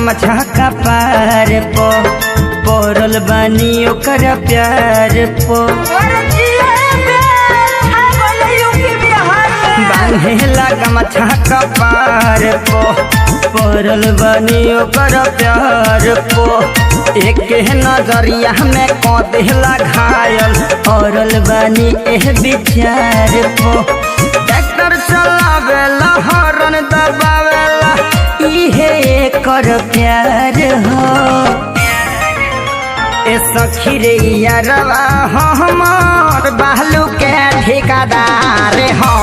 गमछा का पार पो पड़ल बानी ओकर प्यार पो बांधेला गमछा का पार पो पड़ल बानी ओकर प्यार पो एक नजरिया में को देला घायल औरल बानी एह विचार पो ट्रैक्टर चलावेला हॉर्न दबावेला इहे एकर प्यार हो ए सखी रे यारवा हमर बालू के ठेकेदार हो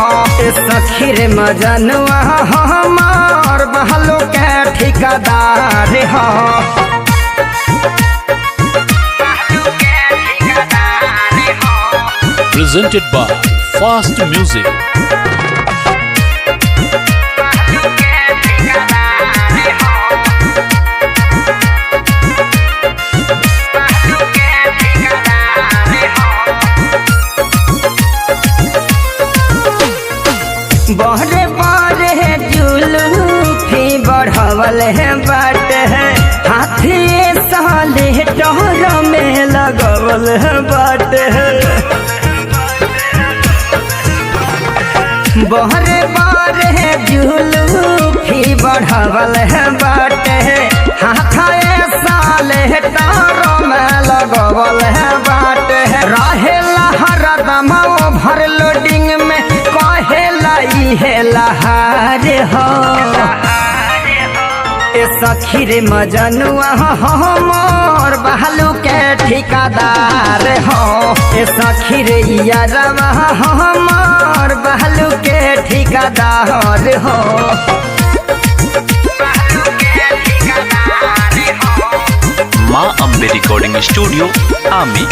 ए सखी रे मजनुआ हमर बालू के ठेकेदार हो Presented by Fast Music. बहरे बहरे जुलूफी बढ़वल है बाट है हाथी साले टहर में लगवल है बाट है बहरे बहरे जुलूफी बढ़वल है बाट है हाथी साले टहर में लगवल है बाट है रहेला हरदम ओवर लोडिंग में कहेला इहे लहार हो ए सखी रे मजनुआ हमर बालू के ठेकेदार हो ए सखी रे यारवा हमर बालू के ठेकेदार हो माँ अम्बे रिकॉर्डिंग स्टूडियो आमी।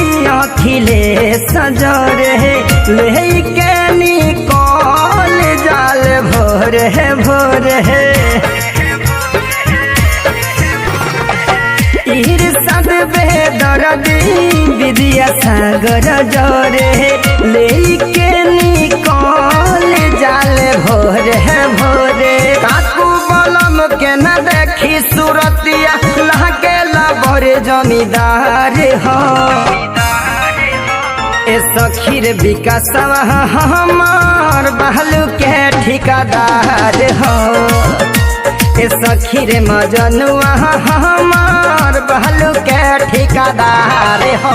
अखिले सजरे लेके निकल जाल भोर है भोर है इरसद बेदर्दी विद्या सागर जरे लेके निकल जाल भोर है भोरे काकू बलम के न देखी सूरतिया लहकेला बड़े जमींदार हो ए सखी रे विकासवा हमार बालू के ठेकेदार हो ए सखी रे मजनुआ हमार बालू के ठेकेदार हो।